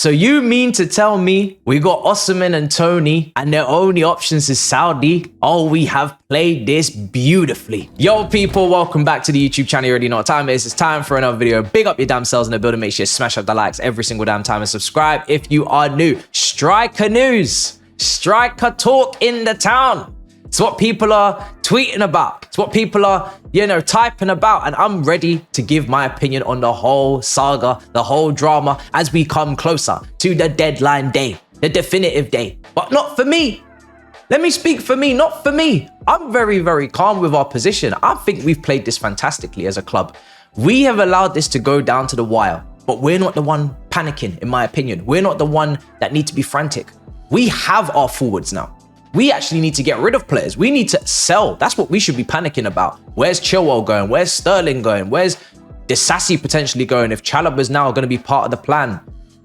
So you mean to tell me we got Osimhen and Toney and their only options is Saudi? Oh, we have played this beautifully. Yo, people, welcome back to the YouTube channel. You already know what time it is. It's time for another video. Big up your damn selves in the building. Make sure you smash up the likes every single damn time and subscribe if you are new. Striker news. Striker talk in the town. It's what people are tweeting about. It's what people are, typing about. And I'm ready to give my opinion on the whole saga, the whole drama as we come closer to the deadline day, the definitive day. But not for me. Let me speak for me, not for me. I'm very, very calm with our position. I think we've played this fantastically as a club. We have allowed this to go down to the wire, but we're not the one panicking, in my opinion. We're not the one that need to be frantic. We have our forwards now. We actually need to get rid of players. We need to sell. That's what we should be panicking about. Where's Chilwell going? Where's Sterling going? Where's Disasi potentially going if Chalobah's now going to be part of the plan?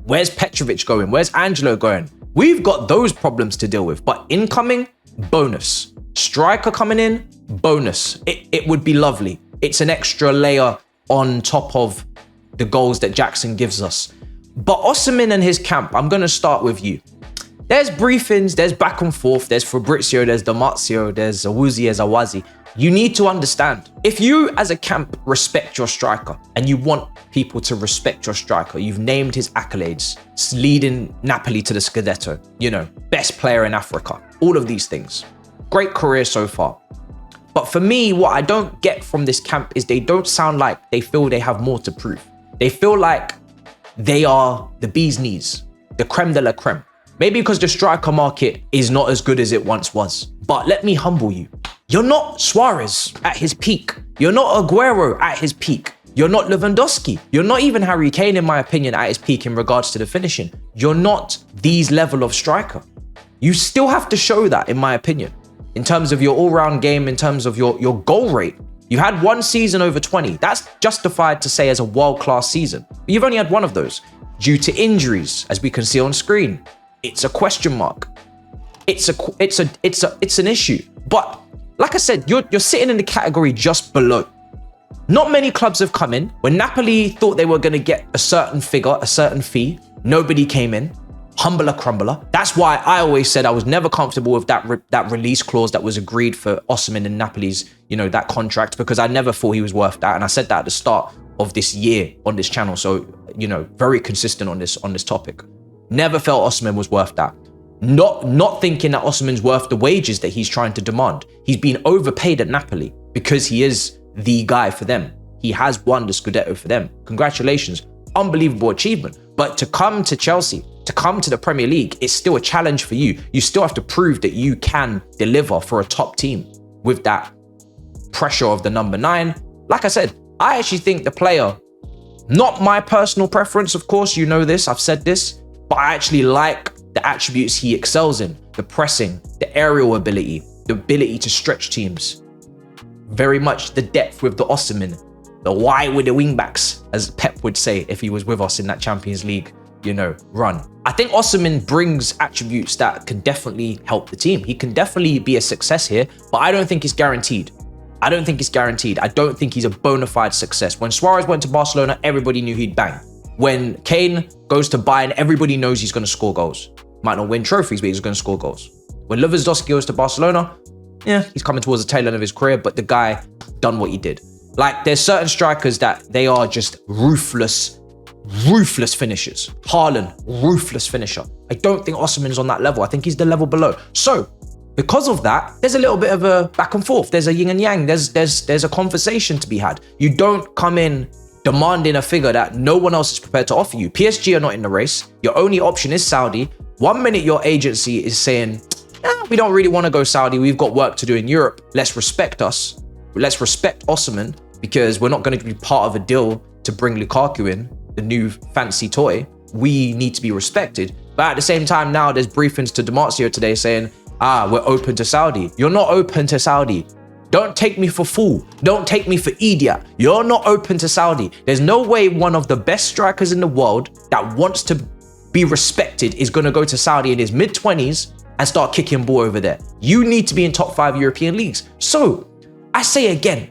Where's Petrovic going? Where's Angelo going? We've got those problems to deal with. But incoming, bonus. Striker coming in, bonus. It would be lovely. It's an extra layer on top of the goals that Jackson gives us. But Osimhen and his camp, I'm going to start with you. There's briefings, there's back and forth, there's Fabrizio, there's Damasio, there's Awuzie, there's Awazi. You need to understand, if you as a camp respect your striker and you want people to respect your striker, you've named his accolades, leading Napoli to the Scudetto, best player in Africa, all of these things. Great career so far. But for me, what I don't get from this camp is they don't sound like they feel they have more to prove. They feel like they are the bee's knees, the creme de la creme. Maybe because the striker market is not as good as it once was. But let me humble you. You're not Suarez at his peak. You're not Aguero at his peak. You're not Lewandowski. You're not even Harry Kane, in my opinion, at his peak in regards to the finishing. You're not these level of striker. You still have to show that, in my opinion, in terms of your all-round game, in terms of your goal rate. You had one season over 20. That's justified to say as a world-class season. But you've only had one of those due to injuries, as we can see on screen. It's a question mark. It's an issue. But like I said, you're sitting in the category just below. Not many clubs have come in. When Napoli thought they were going to get a certain figure, a certain fee, nobody came in. Humbler crumbler. That's why I always said I was never comfortable with that release clause that was agreed for Osimhen and Napoli's, that contract, because I never thought he was worth that. And I said that at the start of this year on this channel. So, very consistent on this topic. Never felt Osimhen was worth that. Not thinking that Osimhen's worth the wages that he's trying to demand. He's been overpaid at Napoli because he is the guy for them. He has won the Scudetto for them. Congratulations. Unbelievable achievement. But to come to Chelsea, to come to the Premier League, it's still a challenge for you. You still have to prove that you can deliver for a top team with that pressure of the number 9. Like I said, I actually think the player, not my personal preference, of course, you know this, I've said this, but I actually like the attributes he excels in. The pressing, the aerial ability, the ability to stretch teams. Very much the depth with the Osimhen, the wide with the wingbacks, as Pep would say if he was with us in that Champions League, run. I think Osimhen brings attributes that can definitely help the team. He can definitely be a success here, but I don't think it's guaranteed. I don't think he's a bona fide success. When Suarez went to Barcelona, everybody knew he'd bang. When Kane goes to Bayern, everybody knows he's going to score goals. Might not win trophies, but he's going to score goals. When Lewandowski goes to Barcelona, he's coming towards the tail end of his career, but the guy done what he did. Like, there's certain strikers that they are just ruthless finishers. Haaland, ruthless finisher. I don't think Osimhen's on that level. I think he's the level below. So, because of that, there's a little bit of a back and forth. There's a yin and yang. There's a conversation to be had. You don't come in demanding a figure that no one else is prepared to offer you. PSG are not in the race. Your only option is Saudi. 1 minute your agency is saying, we don't really want to go Saudi. We've got work to do in Europe. Let's respect us. Let's respect Osimhen because we're not going to be part of a deal to bring Lukaku in, the new fancy toy. We need to be respected. But at the same time, now there's briefings to Damasio today saying, we're open to Saudi. You're not open to Saudi. Don't take me for fool. Don't take me for idiot. You're not open to Saudi. There's no way one of the best strikers in the world that wants to be respected is going to go to Saudi in his mid-20s and start kicking ball over there. You need to be in top 5 European leagues. So I say again,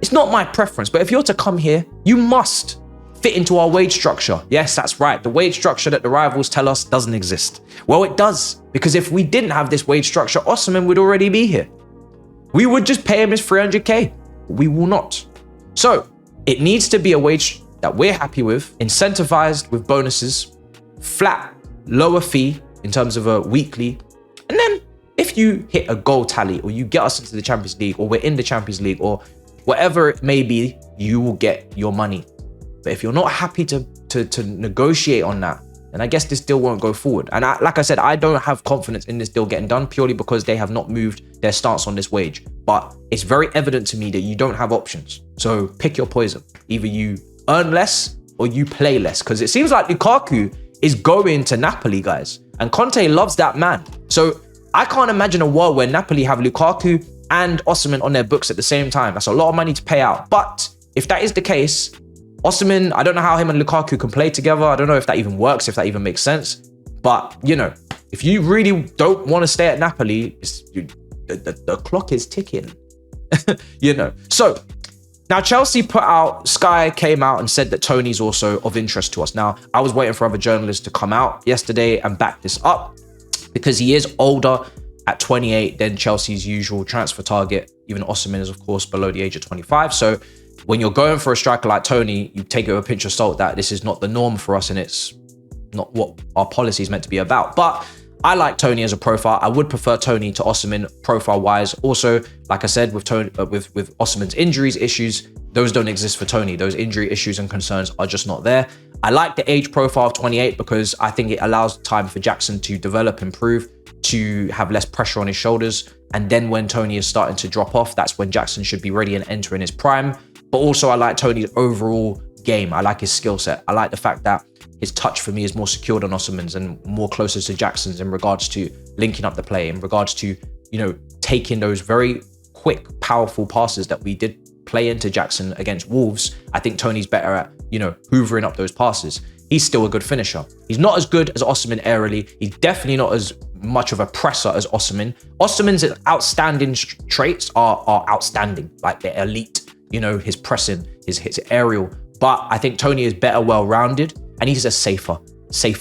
it's not my preference, but if you're to come here, you must fit into our wage structure. Yes, that's right. The wage structure that the rivals tell us doesn't exist. Well, it does, because if we didn't have this wage structure, Osimhen would already be here. We would just pay him his 300k. We will not. So it needs to be a wage that we're happy with, incentivized with bonuses, flat, lower fee in terms of a weekly. And then if you hit a goal tally, or you get us into the Champions League, or we're in the Champions League, or whatever it may be, you will get your money. But if you're not happy to negotiate on that, then I guess this deal won't go forward. And like I said, I don't have confidence in this deal getting done, purely because they have not moved their stance on this wage. But it's very evident to me that you don't have options. So pick your poison. Either you earn less or you play less, because it seems like Lukaku is going to Napoli, guys. And Conte loves that man. So I can't imagine a world where Napoli have Lukaku and Osimhen on their books at the same time. That's a lot of money to pay out. But if that is the case, Osimhen, I don't know how him and Lukaku can play together. I don't know if that even works, if that even makes sense. But, you know, if you really don't want to stay at Napoli, the clock is ticking, you know. So now Chelsea Sky came out and said that Toney's also of interest to us. Now, I was waiting for other journalists to come out yesterday and back this up, because he is older at 28 than Chelsea's usual transfer target. Even Osimhen is, of course, below the age of 25. So when you're going for a striker like Toney, you take it with a pinch of salt that this is not the norm for us, and it's not what our policy is meant to be about. But I like Toney as a profile. I would prefer Toney to Osimhen profile-wise. Also, like I said, with Osimhen's injuries, issues, those don't exist for Toney. Those injury issues and concerns are just not there. I like the age profile of 28 because I think it allows time for Jackson to develop, improve, to have less pressure on his shoulders. And then when Toney is starting to drop off, that's when Jackson should be ready and entering his prime. But also, I like Toney's overall game. I like his skill set. I like the fact that his touch for me is more secure than Osimhen's and more closer to Jackson's in regards to linking up the play, in regards to, you know, taking those very quick, powerful passes that we did play into Jackson against Wolves. I think Toney's better at, you know, hoovering up those passes. He's still a good finisher. He's not as good as Osimhen aerially. He's definitely not as much of a presser as Osimhen. Osimhen's outstanding traits are outstanding, like they're elite. You know, his pressing, his aerial. But I think Toney is better, well-rounded, and he's a safer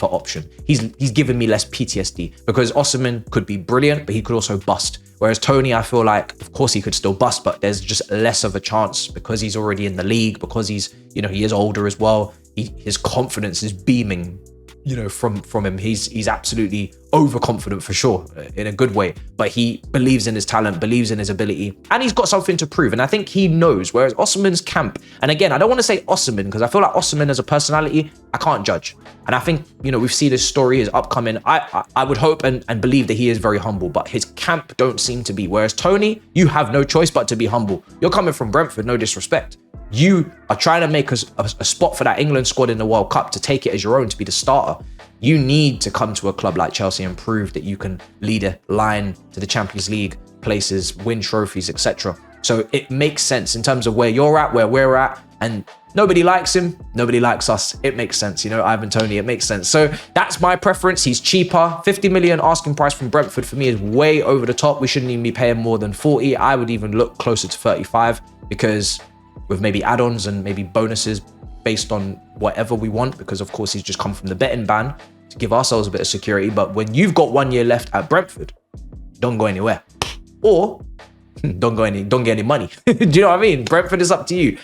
option. He's given me less PTSD, because Osimhen could be brilliant, but he could also bust. Whereas Toney, I feel like, of course he could still bust, but there's just less of a chance because he's already in the league, because he's, you know, he is older as well. His confidence is beaming, you know, from him. He's absolutely overconfident for sure, in a good way, but he believes in his talent, believes in his ability, and he's got something to prove. And I think he knows, whereas Osimhen's camp, and again, I don't want to say Osimhen, because I feel like Osimhen as a personality, I can't judge. And I think, you know, we've seen this story is upcoming. I would hope and believe that he is very humble, but his camp don't seem to be. Whereas Toney, you have no choice but to be humble. You're coming from Brentford, no disrespect. You are trying to make a spot for that England squad in the World Cup, to take it as your own, to be the starter. You need to come to a club like Chelsea and prove that you can lead a line to the Champions League places, win trophies, etc. So it makes sense in terms of where you're at, where we're at, and nobody likes him, nobody likes us. It makes sense, you know, Ivan Toney, it makes sense. So that's my preference. He's cheaper. 50 million asking price from Brentford for me is way over the top. We shouldn't even be paying more than 40. I would even look closer to 35, because with maybe add-ons and maybe bonuses based on whatever we want, because of course he's just come from the betting ban to give ourselves a bit of security. But when you've got 1 year left at Brentford, don't go anywhere, or don't get any money. Do you know what I mean? Brentford is up to you.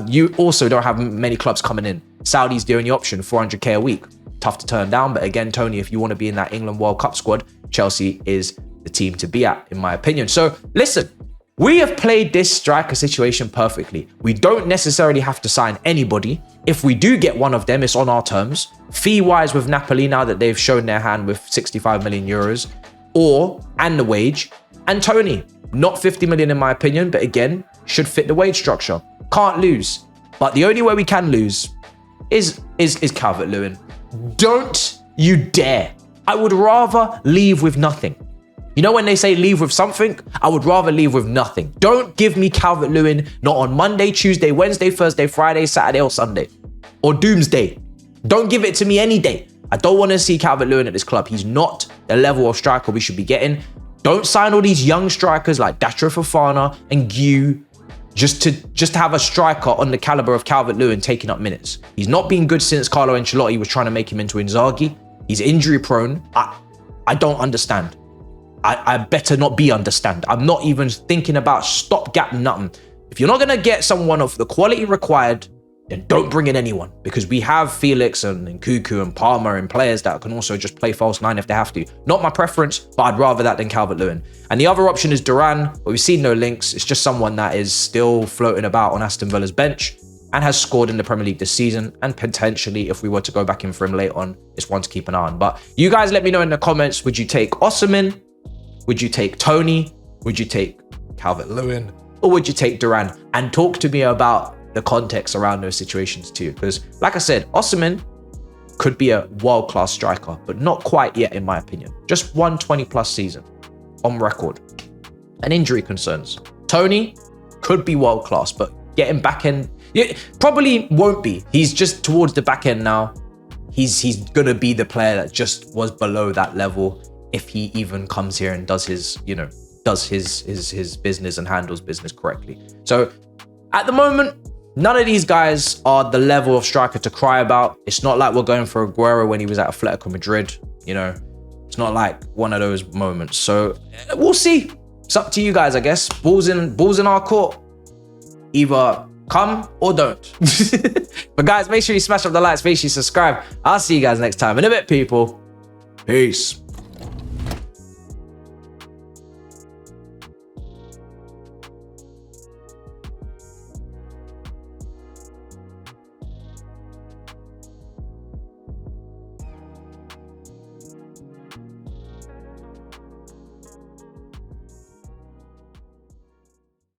You also don't have many clubs coming in. Saudi's the only option, 400k a week. Tough to turn down. But again, Toney, if you want to be in that England World Cup squad, Chelsea is the team to be at, in my opinion. So listen, we have played this striker situation perfectly. We don't necessarily have to sign anybody. If we do get one of them, it's on our terms. Fee-wise with Napoli, now that they've shown their hand with 65 million euros, and the wage. And Toney, not 50 million in my opinion, but again, should fit the wage structure. Can't lose. But the only way we can lose is Calvert-Lewin. Don't you dare. I would rather leave with nothing. You know when they say leave with something? I would rather leave with nothing. Don't give me Calvert-Lewin, not on Monday, Tuesday, Wednesday, Thursday, Friday, Saturday, or Sunday. Or Doomsday. Don't give it to me any day. I don't want to see Calvert-Lewin at this club. He's not the level of striker we should be getting. Don't sign all these young strikers like Datro Fofana and Gu just to have a striker on the caliber of Calvert-Lewin taking up minutes. He's not been good since Carlo Ancelotti was trying to make him into Inzaghi. He's injury prone. I don't understand. I better not be understand. I'm not even thinking about stopgap nothing. If you're not going to get someone of the quality required, then don't bring in anyone, because we have Felix and Cuckoo and Palmer and players that can also just play false nine if they have to. Not my preference, but I'd rather that than Calvert-Lewin. And the other option is Duran, but we've seen no links. It's just someone that is still floating about on Aston Villa's bench and has scored in the Premier League this season. And potentially, if we were to go back in for him late on, it's one to keep an eye on. But you guys let me know in the comments, would you take Osimhen? Would you take Toney? Would you take Calvert-Lewin? Or would you take Duran? And talk to me about the context around those situations too. Because like I said, Osimhen could be a world-class striker, but not quite yet in my opinion. Just 120+ season on record. And injury concerns. Toney could be world-class, but getting back in, probably won't be. He's just towards the back end now. He's gonna be the player that just was below that level if he even comes here and does his, does his business and handles business correctly. So at the moment, none of these guys are the level of striker to cry about. It's not like we're going for Aguero when he was at Atletico Madrid. It's not like one of those moments. So we'll see. It's up to you guys, I guess. Balls in our court. Either come or don't. But guys, make sure you smash up the likes, make sure you subscribe. I'll see you guys next time. In a bit, people. Peace.